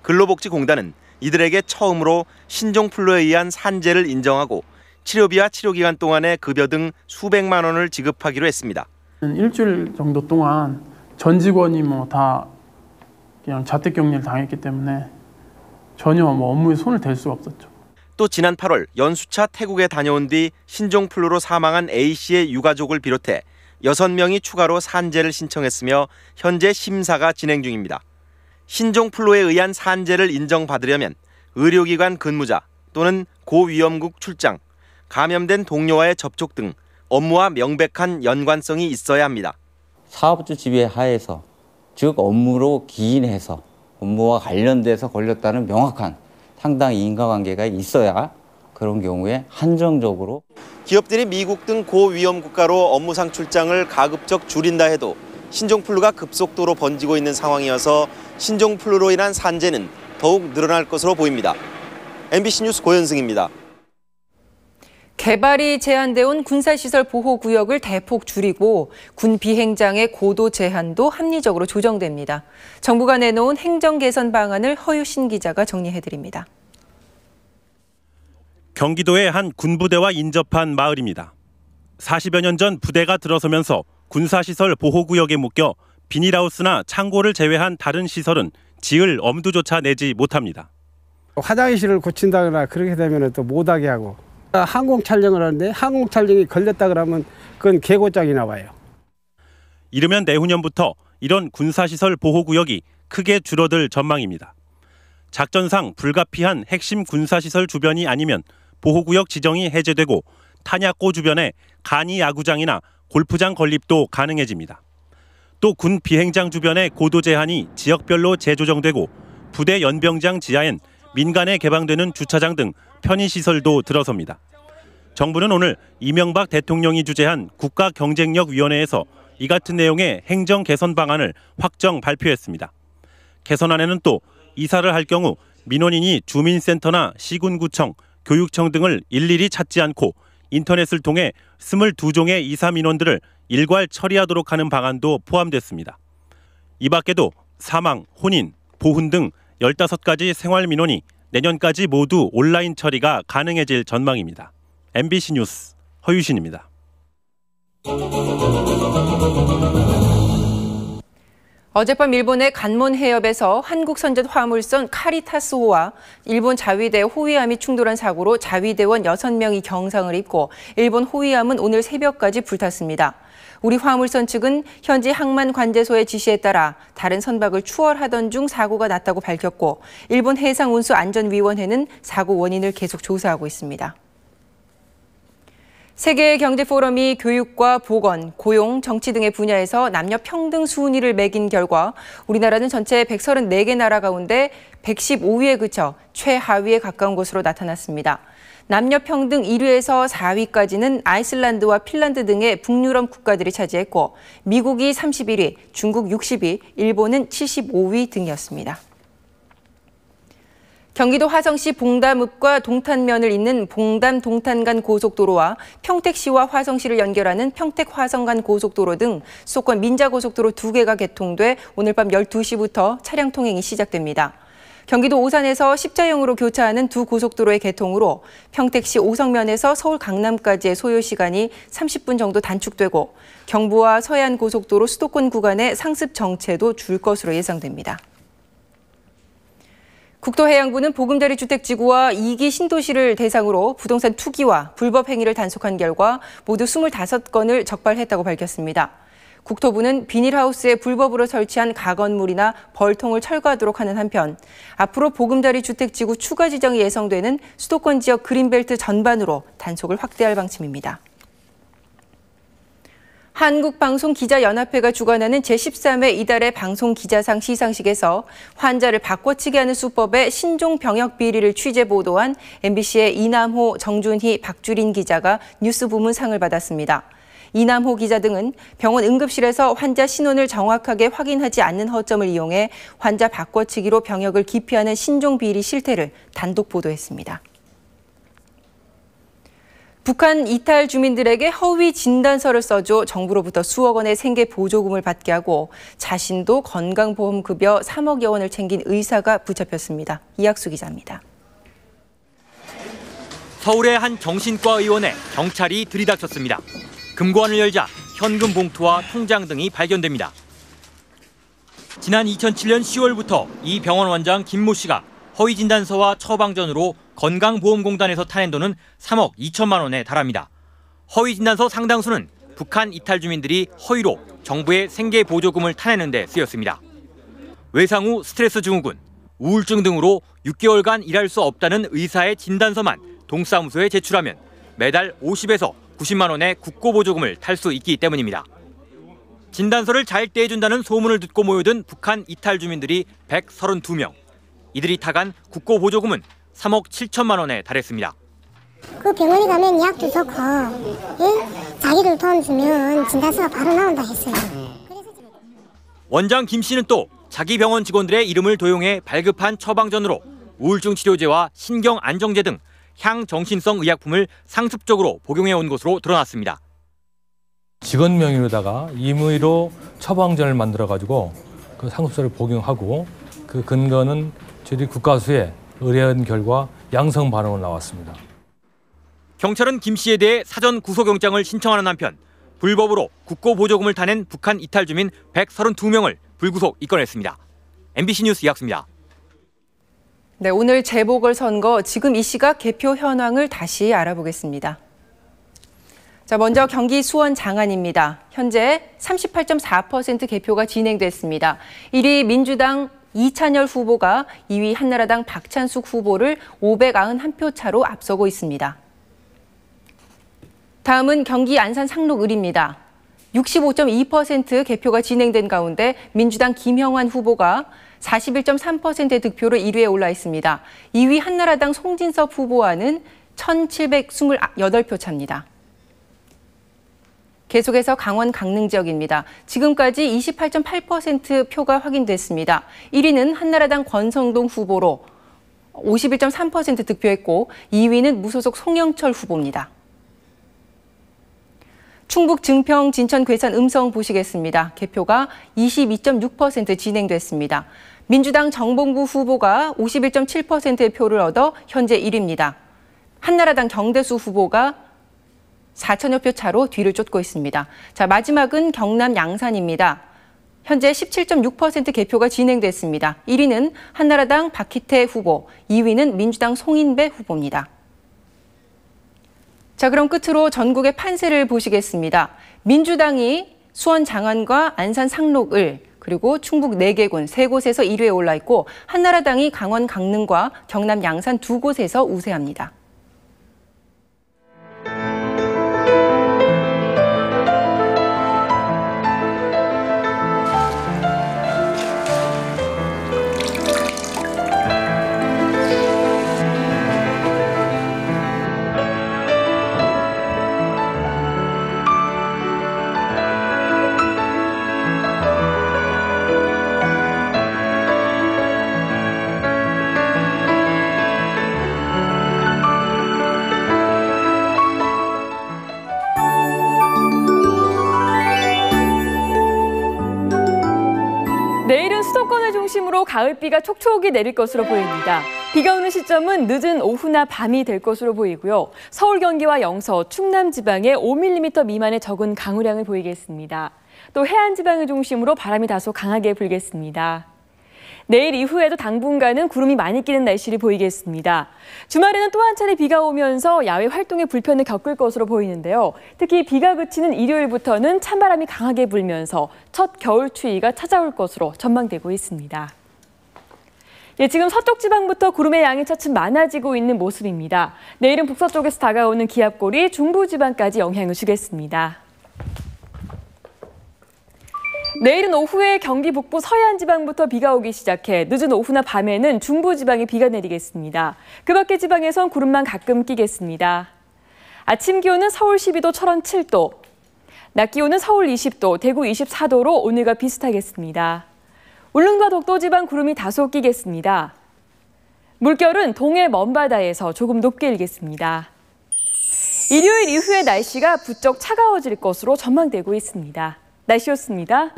근로복지공단은 이들에게 처음으로 신종플루에 의한 산재를 인정하고 치료비와 치료기간 동안의 급여 등 수백만 원을 지급하기로 했습니다. 일주일 정도 동안 전 직원이 다 그냥 자택격리를 당했기 때문에 전혀 업무에 손을 댈 수가 없었죠. 또 지난 8월 연수차 태국에 다녀온 뒤 신종플루로 사망한 A씨의 유가족을 비롯해 6명이 추가로 산재를 신청했으며 현재 심사가 진행 중입니다. 신종플루에 의한 산재를 인정받으려면 의료기관 근무자 또는 고위험국 출장, 감염된 동료와의 접촉 등 업무와 명백한 연관성이 있어야 합니다. 사업주 지휘 하에서, 즉 업무로 기인해서 업무와 관련돼서 걸렸다는 명확한 상당히 인과관계가 있어야 그런 경우에 한정적으로 기업들이 미국 등 고위험 국가로 업무상 출장을 가급적 줄인다 해도 신종플루가 급속도로 번지고 있는 상황이어서 신종플루로 인한 산재는 더욱 늘어날 것으로 보입니다. MBC 뉴스 고현승입니다. 개발이 제한돼 온 군사시설 보호구역을 대폭 줄이고 군 비행장의 고도 제한도 합리적으로 조정됩니다. 정부가 내놓은 행정 개선 방안을 허유신 기자가 정리해드립니다. 경기도의 한 군부대와 인접한 마을입니다. 40여 년 전 부대가 들어서면서 군사시설 보호구역에 묶여 비닐하우스나 창고를 제외한 다른 시설은 지을 엄두조차 내지 못합니다. 화장실을 고친다거나 그렇게 되면 또 못하게 하고 항공 촬영을 하는데 항공 촬영이 걸렸다 그러면 그건 개고장이 나와요. 이르면 내후년부터 이런 군사시설 보호구역이 크게 줄어들 전망입니다. 작전상 불가피한 핵심 군사시설 주변이 아니면 보호구역 지정이 해제되고 탄약고 주변에 간이 야구장이나 골프장 건립도 가능해집니다. 또 군 비행장 주변의 고도 제한이 지역별로 재조정되고 부대 연병장 지하엔 민간에 개방되는 주차장 등 편의시설도 들어섭니다. 정부는 오늘 이명박 대통령이 주재한 국가경쟁력위원회에서 이 같은 내용의 행정 개선 방안을 확정 발표했습니다. 개선안에는 또 이사를 할 경우 민원인이 주민센터나 시군구청, 교육청 등을 일일이 찾지 않고 인터넷을 통해 22종의 이사 민원들을 일괄 처리하도록 하는 방안도 포함됐습니다. 이 밖에도 사망, 혼인, 보훈 등 15가지 생활 민원이 내년까지 모두 온라인 처리가 가능해질 전망입니다. MBC 뉴스 허유신입니다. 어젯밤 일본의 간몬 해협에서 한국 선전 화물선 카리타스호와 일본 자위대 호위함이 충돌한 사고로 자위대원 6명이 경상을 입고 일본 호위함은 오늘 새벽까지 불탔습니다. 우리 화물선 측은 현지 항만관제소의 지시에 따라 다른 선박을 추월하던 중 사고가 났다고 밝혔고 일본 해상운수안전위원회는 사고 원인을 계속 조사하고 있습니다. 세계경제포럼이 교육과 보건, 고용, 정치 등의 분야에서 남녀 평등 순위를 매긴 결과 우리나라는 전체 134개 나라 가운데 115위에 그쳐 최하위에 가까운 것으로 나타났습니다. 남녀 평등 1위에서 4위까지는 아이슬란드와 핀란드 등의 북유럽 국가들이 차지했고 미국이 31위, 중국 60위, 일본은 75위 등이었습니다. 경기도 화성시 봉담읍과 동탄면을 잇는 봉담-동탄간 고속도로와 평택시와 화성시를 연결하는 평택-화성간 고속도로 등 수도권 민자고속도로 2개가 개통돼 오늘 밤 12시부터 차량 통행이 시작됩니다. 경기도 오산에서 십자형으로 교차하는 두 고속도로의 개통으로 평택시 오성면에서 서울 강남까지의 소요시간이 30분 정도 단축되고 경부와 서해안 고속도로 수도권 구간의 상습 정체도 줄 것으로 예상됩니다. 국토해양부는 보금자리 주택지구와 2기 신도시를 대상으로 부동산 투기와 불법 행위를 단속한 결과 모두 25건을 적발했다고 밝혔습니다. 국토부는 비닐하우스에 불법으로 설치한 가건물이나 벌통을 철거하도록 하는 한편 앞으로 보금자리 주택지구 추가 지정이 예상되는 수도권 지역 그린벨트 전반으로 단속을 확대할 방침입니다. 한국방송기자연합회가 주관하는 제13회 이달의 방송기자상 시상식에서 환자를 바꿔치기 하는 수법의 신종 병역 비리를 취재 보도한 MBC의 이남호, 정준희, 박주린 기자가 뉴스 부문상을 받았습니다. 이남호 기자 등은 병원 응급실에서 환자 신원을 정확하게 확인하지 않는 허점을 이용해 환자 바꿔치기로 병역을 기피하는 신종 비리 실태를 단독 보도했습니다. 북한 이탈 주민들에게 허위 진단서를 써줘 정부로부터 수억 원의 생계 보조금을 받게 하고 자신도 건강보험급여 3억여 원을 챙긴 의사가 붙잡혔습니다. 이학수 기자입니다. 서울의 한 정신과 의원에 경찰이 들이닥쳤습니다. 금고안을 열자 현금 봉투와 통장 등이 발견됩니다. 지난 2007년 10월부터 이 병원 원장 김모 씨가 허위 진단서와 처방전으로 건강보험공단에서 타낸 돈은 3억 2천만 원에 달합니다. 허위 진단서 상당수는 북한 이탈 주민들이 허위로 정부의 생계보조금을 타내는 데 쓰였습니다. 외상 후 스트레스 증후군, 우울증 등으로 6개월간 일할 수 없다는 의사의 진단서만 동사무소에 제출하면 매달 50에서 90만 원의 국고보조금을 탈 수 있기 때문입니다. 진단서를 잘 떼준다는 소문을 듣고 모여든 북한 이탈 주민들이 132명. 이들이 타간 국고보조금은 3억 7천만 원에 달했습니다. 그 병원에 가면 약도 좋고, 예? 자기들 돈 주면 진단서가 바로 나온다 했어요. 원장 김 씨는 또 자기 병원 직원들의 이름을 도용해 발급한 처방전으로 우울증 치료제와 신경 안정제 등 향정신성 의약품을 상습적으로 복용해 온 것으로 드러났습니다. 직원 명의로다가 임의로 처방전을 만들어가지고 그 상습제를 복용하고 그 근거는 저희들이 국가수에 의뢰한 결과 양성 반응으로 나왔습니다. 경찰은 김 씨에 대해 사전 구속영장을 신청하는 한편 불법으로 국고보조금을 타낸 북한 이탈 주민 132명을 불구속 입건했습니다. MBC 뉴스 이학수입니다. 네, 오늘 재보궐선거 지금 이 시각 개표 현황을 다시 알아보겠습니다. 자, 먼저 경기 수원 장안입니다. 현재 38.4% 개표가 진행됐습니다. 1위 민주당 이찬열 후보가 2위 한나라당 박찬숙 후보를 591표 차로 앞서고 있습니다. 다음은 경기 안산 상록을입니다. 65.2% 개표가 진행된 가운데 민주당 김형환 후보가 41.3%의 득표로 1위에 올라 있습니다. 2위 한나라당 송진섭 후보와는 1,728표 차입니다. 계속해서 강원 강릉 지역입니다. 지금까지 28.8% 표가 확인됐습니다. 1위는 한나라당 권성동 후보로 51.3% 득표했고 2위는 무소속 송영철 후보입니다. 충북 증평 진천 괴산 음성 보시겠습니다. 개표가 22.6% 진행됐습니다. 민주당 정봉구 후보가 51.7%의 표를 얻어 현재 1위입니다. 한나라당 정대수 후보가 4천여 표 차로 뒤를 쫓고 있습니다. 자, 마지막은 경남 양산입니다. 현재 17.6% 개표가 진행됐습니다. 1위는 한나라당 박희태 후보, 2위는 민주당 송인배 후보입니다. 자, 그럼 끝으로 전국의 판세를 보시겠습니다. 민주당이 수원 장안과 안산 상록을 그리고 충북 4개군 3곳에서 1위에 올라 있고 한나라당이 강원 강릉과 경남 양산 2곳에서 우세합니다. 내일은 수도권을 중심으로 가을비가 촉촉이 내릴 것으로 보입니다. 비가 오는 시점은 늦은 오후나 밤이 될 것으로 보이고요. 서울, 경기와 영서, 충남 지방에 5mm 미만의 적은 강우량을 보이겠습니다. 또 해안 지방을 중심으로 바람이 다소 강하게 불겠습니다. 내일 이후에도 당분간은 구름이 많이 끼는 날씨를 보이겠습니다. 주말에는 또 한 차례 비가 오면서 야외 활동에 불편을 겪을 것으로 보이는데요. 특히 비가 그치는 일요일부터는 찬바람이 강하게 불면서 첫 겨울 추위가 찾아올 것으로 전망되고 있습니다. 예, 지금 서쪽 지방부터 구름의 양이 차츰 많아지고 있는 모습입니다. 내일은 북서쪽에서 다가오는 기압골이 중부 지방까지 영향을 주겠습니다. 내일은 오후에 경기 북부 서해안 지방부터 비가 오기 시작해 늦은 오후나 밤에는 중부 지방에 비가 내리겠습니다. 그 밖의 지방에선 구름만 가끔 끼겠습니다. 아침 기온은 서울 12도, 철원 7도, 낮 기온은 서울 20도, 대구 24도로 오늘과 비슷하겠습니다. 울릉도와 독도 지방 구름이 다소 끼겠습니다. 물결은 동해 먼바다에서 조금 높게 일겠습니다. 일요일 이후에 날씨가 부쩍 차가워질 것으로 전망되고 있습니다. 날씨였습니다.